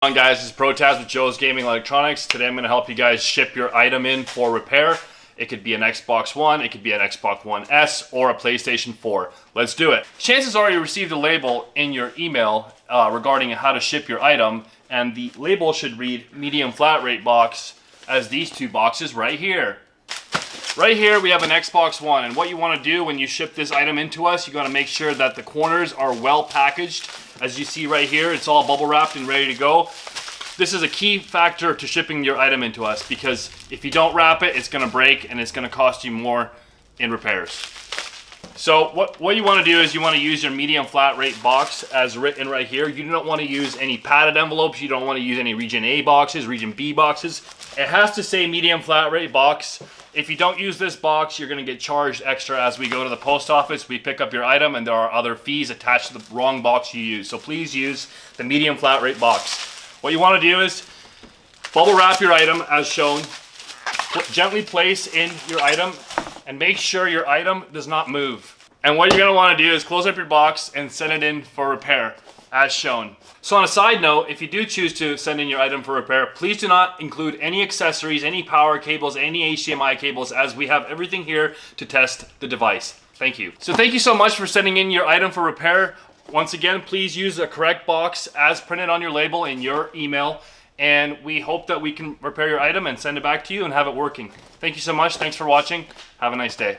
Hi guys, this is Protaz with Joe's Gaming Electronics. Today I'm going to help you guys ship your item in for repair. It could be an Xbox One, it could be an Xbox One S, or a PlayStation 4. Let's do it. Chances are you received a label in your email regarding how to ship your item, and the label should read medium flat rate box as these two boxes right here. Right here we have an Xbox One, and what you want to do when you ship this item into us, you got to make sure that the corners are well packaged. As you see right here, it's all bubble wrapped and ready to go. This is a key factor to shipping your item into us, because if you don't wrap it, it's going to break and it's going to cost you more in repairs. So what you want to do is you want to use your medium flat rate box as written right here. You don't want to use any padded envelopes. You don't want to use any region A boxes, region B boxes. It has to say medium flat rate box. If you don't use this box, you're going to get charged extra as we go to the post office. We pick up your item and there are other fees attached to the wrong box you use. So please use the medium flat rate box. What you want to do is bubble wrap your item as shown. Gently place in your item and make sure your item does not move. And what you're going to want to do is close up your box and send it in for repair as shown. So on a side note, if you do choose to send in your item for repair, please do not include any accessories, any power cables, any HDMI cables, as we have everything here to test the device. Thank you. So thank you so much for sending in your item for repair. Once again, please use the correct box as printed on your label in your email, and we hope that we can repair your item and send it back to you and have it working. Thank you so much. Thanks for watching. Have a nice day.